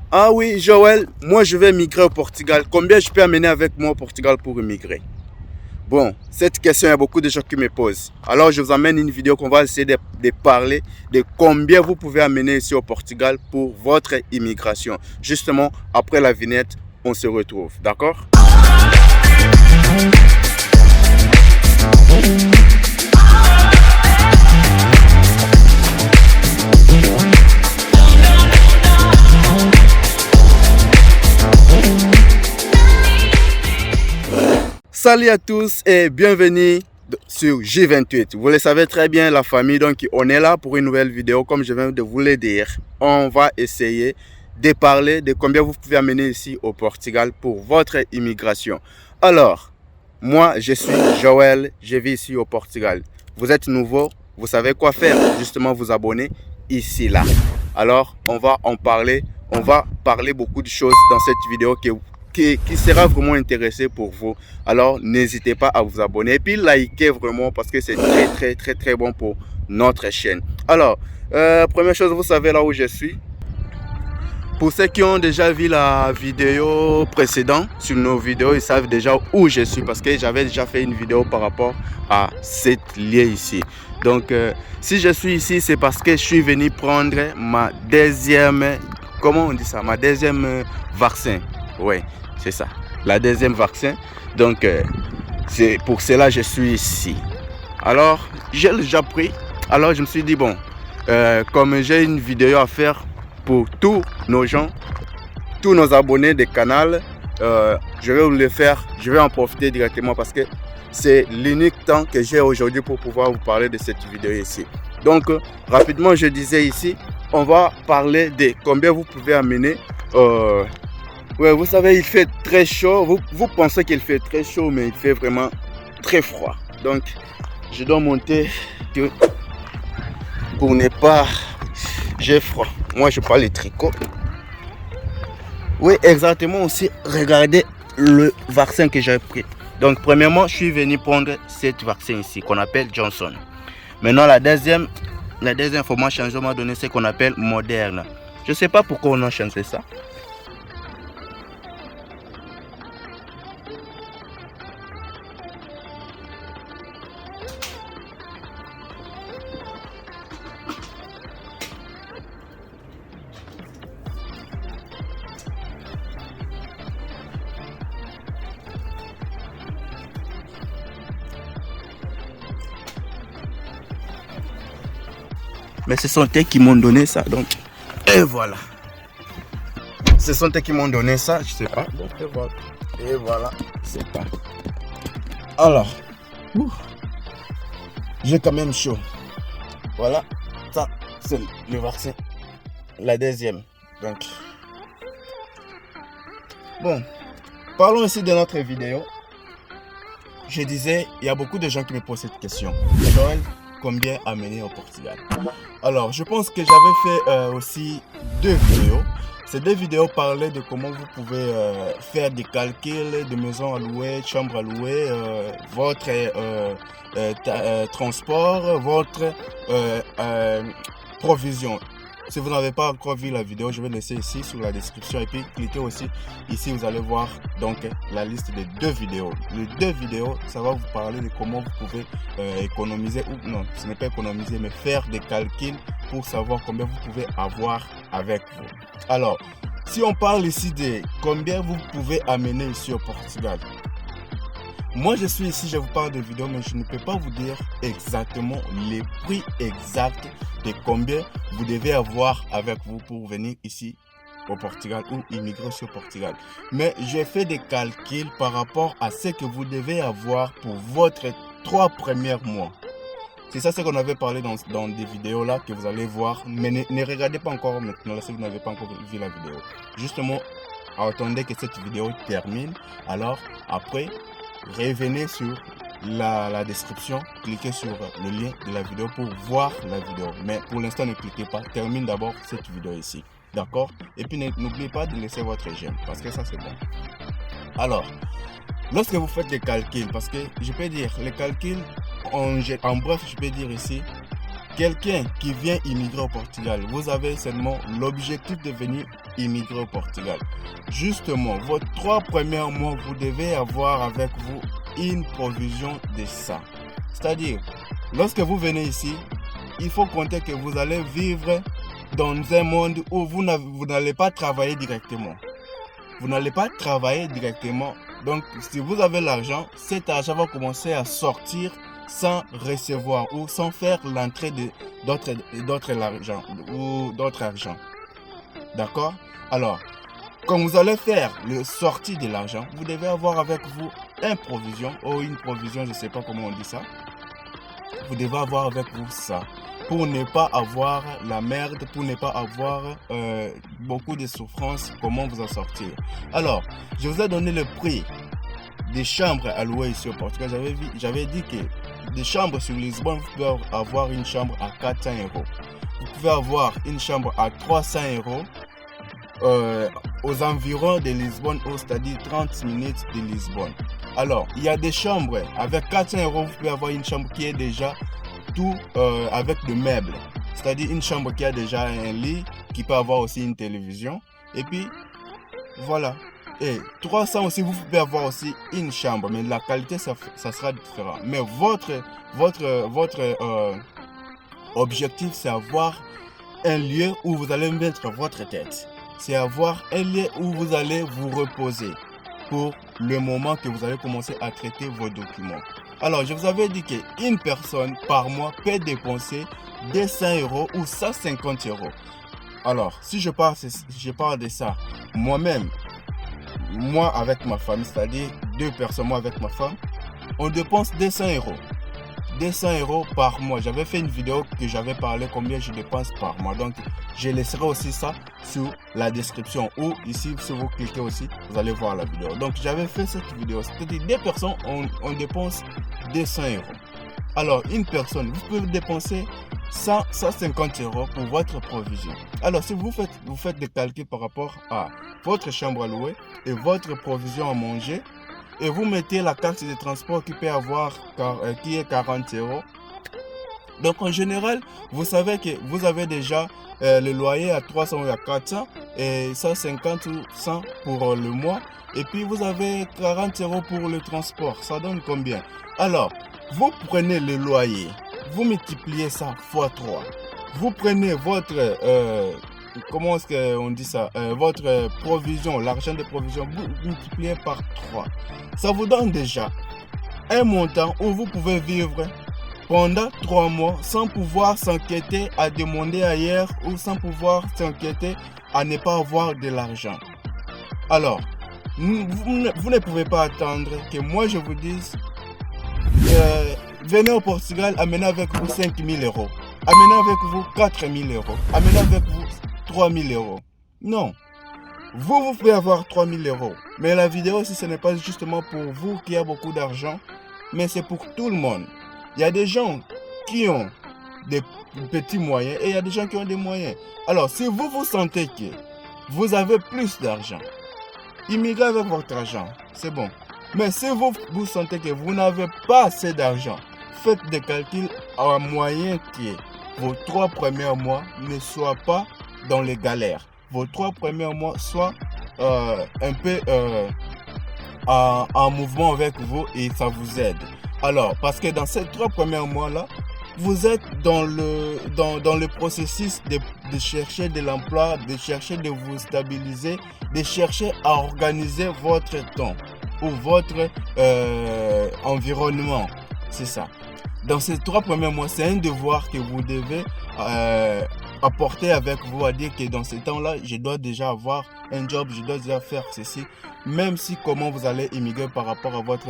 Ah oui, Joël, moi je vais migrer au Portugal. Combien je peux amener avec moi au Portugal pour immigrer? Bon, cette question, il y a beaucoup de gens qui me posent. Alors je vous amène une vidéo qu'on va essayer de parler de combien vous pouvez amener ici au Portugal pour votre immigration. Justement, après la vignette, on se retrouve. D'accord? Salut à tous et bienvenue sur J28. Vous le savez très bien, la famille, donc on est là pour une nouvelle vidéo. Comme je viens de vous le dire, on va essayer de parler de combien vous pouvez amener ici au Portugal pour votre immigration. Alors, moi je suis Joël, je vis ici au Portugal. Vous êtes nouveau, vous savez quoi faire, justement vous abonner ici là. Alors on va en parler, on va parler beaucoup de choses dans cette vidéo qui sera vraiment intéressé pour vous. Alors n'hésitez pas à vous abonner et puis liker vraiment parce que c'est très bon pour notre chaîne. Alors première chose, vous savez là où je suis. Pour ceux qui ont déjà vu la vidéo précédente sur nos vidéos, ils savent déjà où je suis parce que j'avais déjà fait une vidéo par rapport à cette lieu ici. Donc si je suis ici, c'est parce que je suis venu prendre ma deuxième, comment on dit ça, ma deuxième vaccin. Oui, c'est ça, la deuxième vaccin. Donc c'est pour cela que je suis ici. Alors j'ai déjà pris, alors je me suis dit bon, comme j'ai une vidéo à faire pour tous nos gens, tous nos abonnés des canaux, je vais vous le faire, je vais en profiter directement parce que c'est l'unique temps que j'ai aujourd'hui pour pouvoir vous parler de cette vidéo ici. Donc rapidement, je disais ici, on va parler de combien vous pouvez amener. Ouais, vous savez, il fait très chaud. Vous pensez qu'il fait très chaud, mais il fait vraiment très froid. Donc, je dois monter pour ne pas... J'ai froid. Moi, je parle les tricots. Oui, exactement aussi. Regardez le vaccin que j'ai pris. Donc, premièrement, je suis venu prendre cette vaccin ici, qu'on appelle Johnson. Maintenant, la deuxième format changé, on m'a donné ce qu'on appelle Moderne. Je ne sais pas pourquoi on a changé ça. Mais ce sont eux qui m'ont donné ça, donc, et voilà. Ce sont eux qui m'ont donné ça, je sais pas, donc, et voilà, c'est pas. Alors, j'ai quand même chaud. Voilà, ça, c'est le vaccin, la deuxième, donc. Bon, parlons ici de notre vidéo. Je disais, il y a beaucoup de gens qui me posent cette question. Joël, combien amener au Portugal? Alors, je pense que j'avais fait aussi deux vidéos. Ces deux vidéos parlaient de comment vous pouvez faire des calculs de maisons à louer, chambres à louer, votre transport, votre provision. Si vous n'avez pas encore vu la vidéo, je vais laisser ici sous la description et puis cliquez aussi ici, vous allez voir donc la liste des deux vidéos. Les deux vidéos, ça va vous parler de comment vous pouvez économiser ou non, ce n'est pas économiser mais faire des calculs pour savoir combien vous pouvez avoir avec vous. Alors, si on parle ici de combien vous pouvez amener ici au Portugal. Moi, je suis ici, je vous parle de vidéos, mais je ne peux pas vous dire exactement les prix exacts de combien vous devez avoir avec vous pour venir ici au Portugal ou immigrer sur Portugal. Mais j'ai fait des calculs par rapport à ce que vous devez avoir pour votre 3 premiers mois. C'est ça ce qu'on avait parlé dans des vidéos là que vous allez voir. Mais ne regardez pas encore maintenant si vous n'avez pas encore vu la vidéo. Justement, attendez que cette vidéo termine. Alors, après... revenez sur la description, cliquez sur le lien de la vidéo pour voir la vidéo. Mais pour l'instant, ne cliquez pas, termine d'abord cette vidéo ici. D'accord? Et puis n'oubliez pas de laisser votre j'aime parce que ça c'est bon. Alors, lorsque vous faites des calculs, parce que je peux dire les calculs, en bref, je peux dire ici, quelqu'un qui vient immigrer au Portugal, vous avez seulement l'objectif de venir immigrer au Portugal. Justement, vos 3 premiers mois, vous devez avoir avec vous une provision de ça. C'est-à-dire, lorsque vous venez ici, il faut compter que vous allez vivre dans un monde où vous n'allez pas travailler directement. Vous n'allez pas travailler directement. Donc, si vous avez l'argent, cet argent va commencer à sortir sans recevoir ou sans faire l'entrée d'autres argent. D'accord? Alors, quand vous allez faire le sortie de l'argent, vous devez avoir avec vous une provision, je ne sais pas comment on dit ça. Vous devez avoir avec vous ça pour ne pas avoir la merde, pour ne pas avoir beaucoup de souffrances, comment vous en sortir. Alors, je vous ai donné le prix des chambres à louer ici au Portugal. J'avais dit que des chambres sur Lisbonne, vous pouvez avoir une chambre à 400 €. Vous pouvez avoir une chambre à 300 € aux environs de Lisbonne, c'est-à-dire 30 minutes de Lisbonne. Alors, il y a des chambres avec 400 €, vous pouvez avoir une chambre qui est déjà tout avec de meubles. C'est-à-dire une chambre qui a déjà un lit, qui peut avoir aussi une télévision. Et puis, voilà. Et 300 aussi, vous pouvez avoir aussi une chambre, mais la qualité, ça sera différent. Mais votre objectif, c'est avoir un lieu où vous allez mettre votre tête. C'est avoir un lieu où vous allez vous reposer pour le moment que vous allez commencer à traiter vos documents. Alors, je vous avais dit qu'une personne par mois peut dépenser 200 € ou 150 €. Alors, si je parle de ça, moi avec ma femme, c'est-à-dire 2 personnes, moi avec ma femme, on dépense 200 €. 200 € par mois. J'avais fait une vidéo que j'avais parlé combien je dépense par mois. Donc, je laisserai aussi ça sous la description. Ou ici, si vous cliquez aussi, vous allez voir la vidéo. Donc, j'avais fait cette vidéo. C'est-à-dire 2 personnes, on dépense 200 €. Alors, une personne, vous pouvez dépenser 150 € pour votre provision. Alors, si vous faites des calculs par rapport à votre chambre à louer et votre provision à manger, et vous mettez la carte de transport qui peut avoir, qui est 40 €. Donc en général, vous savez que vous avez déjà le loyer à 300 ou à 400 et 150 ou 100 pour le mois. Et puis vous avez 40 € pour le transport. Ça donne combien? Alors, vous prenez le loyer, vous multipliez ça x 3. Vous prenez votre... comment est-ce qu'on dit ça, votre provision, l'argent de provision, vous multipliez par 3. Ça vous donne déjà un montant où vous pouvez vivre pendant 3 mois sans pouvoir s'inquiéter à demander ailleurs ou sans pouvoir s'inquiéter à ne pas avoir de l'argent. Alors, vous ne pouvez pas attendre que moi je vous dise venez au Portugal, amenez avec vous 5 000 €, amenez avec vous 4 000 €, amenez avec vous 3 000 €. Non. Vous pouvez avoir 3 000 €. Mais la vidéo, si ce n'est pas justement pour vous qui a beaucoup d'argent, mais c'est pour tout le monde. Il y a des gens qui ont des petits moyens et il y a des gens qui ont des moyens. Alors, si vous vous sentez que vous avez plus d'argent, immigrez avec votre argent. C'est bon. Mais si vous vous sentez que vous n'avez pas assez d'argent, faites des calculs à moyen que vos 3 premiers mois ne soient pas dans les galères. Vos 3 premiers mois soient un peu en mouvement avec vous et ça vous aide. Alors, parce que dans ces 3 premiers mois-là, vous êtes dans le processus de chercher de l'emploi, de chercher de vous stabiliser, de chercher à organiser votre temps ou votre environnement. C'est ça. Dans ces 3 premiers mois, c'est un devoir que vous devez apporter avec vous, à dire que dans ce temps-là, je dois déjà avoir un job, je dois déjà faire ceci, même si comment vous allez immigrer par rapport à votre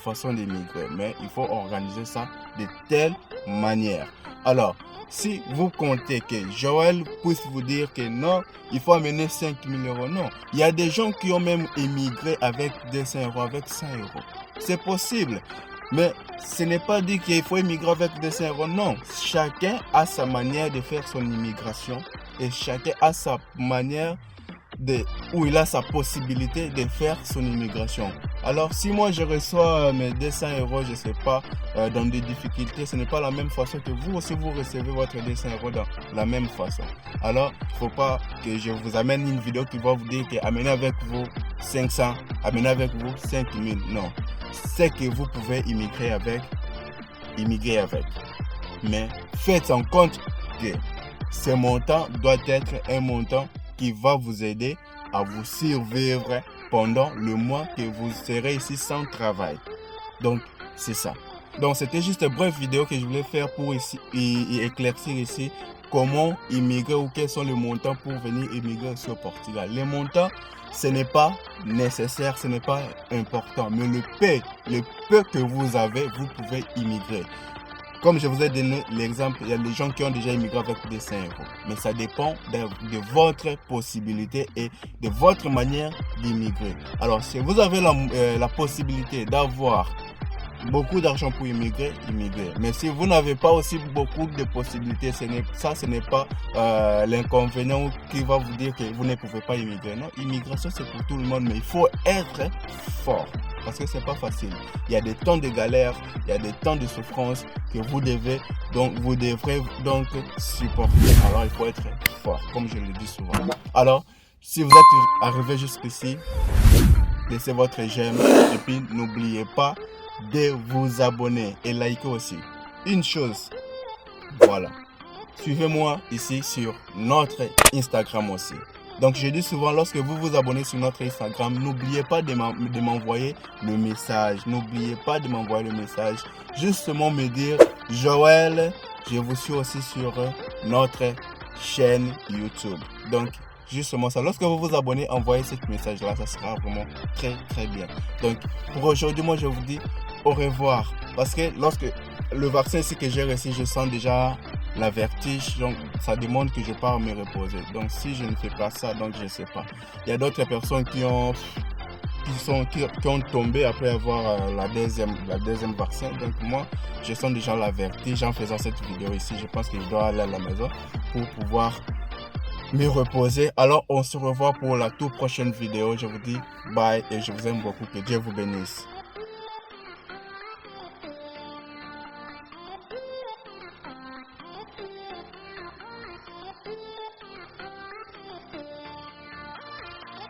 façon d'immigrer. Mais il faut organiser ça de telle manière. Alors, si vous comptez que Joël puisse vous dire que non, il faut amener 5 000 €, non. Il y a des gens qui ont même immigré avec 200 €, avec 100 €. C'est possible. Mais ce n'est pas dit qu'il faut immigrer avec 200 €, non. Chacun a sa manière de faire son immigration et chacun a sa manière où il a sa possibilité de faire son immigration. Alors si moi je reçois mes 200 euros, je sais pas, dans des difficultés, ce n'est pas la même façon que vous aussi vous recevez votre 200 euros dans la même façon. Alors il ne faut pas que je vous amène une vidéo qui va vous dire que amenez avec vous 500, amenez avec vous 5000. Non, c'est que vous pouvez immigrer avec. Mais faites en compte que ce montant doit être un montant qui va vous aider à vous survivre pendant le mois que vous serez ici sans travail. Donc, c'est ça. Donc, c'était juste une brève vidéo que je voulais faire pour éclaircir ici comment immigrer ou quels sont les montants pour venir immigrer au Portugal. Les montants, ce n'est pas nécessaire, ce n'est pas important. Mais le peu que vous avez, vous pouvez immigrer. Comme je vous ai donné l'exemple, il y a des gens qui ont déjà immigré avec des 5 euros. Mais ça dépend de votre possibilité et de votre manière d'immigrer. Alors, si vous avez la possibilité d'avoir beaucoup d'argent pour immigrer, immigrez. Mais si vous n'avez pas aussi beaucoup de possibilités, ce n'est pas l'inconvénient qui va vous dire que vous ne pouvez pas immigrer. Non, immigration c'est pour tout le monde, mais il faut être fort. Parce que c'est pas facile. Il y a des temps de galère, il y a des temps de souffrance que vous devrez donc supporter. Alors il faut être fort, comme je le dis souvent. Alors, si vous êtes arrivé jusqu'ici, laissez votre j'aime et puis n'oubliez pas de vous abonner et liker aussi. Une chose, voilà. Suivez-moi ici sur notre Instagram aussi. Donc je dis souvent, lorsque vous vous abonnez sur notre Instagram, n'oubliez pas de m'envoyer le message. N'oubliez pas de m'envoyer le message. Justement me dire, Joël, je vous suis aussi sur notre chaîne YouTube. Donc justement ça, lorsque vous vous abonnez, envoyez ce message-là, ça sera vraiment très très bien. Donc pour aujourd'hui, moi je vous dis au revoir. Parce que lorsque le vaccin ici que j'ai reçu, je sens déjà la vertige, donc ça demande que je pars me reposer. Donc si je ne fais pas ça, donc je ne sais pas. Il y a d'autres personnes qui ont tombé après avoir la deuxième vaccin. Donc moi, je sens déjà la vertige en faisant cette vidéo ici. Je pense que je dois aller à la maison pour pouvoir me reposer. Alors on se revoit pour la toute prochaine vidéo. Je vous dis bye et je vous aime beaucoup. Que Dieu vous bénisse.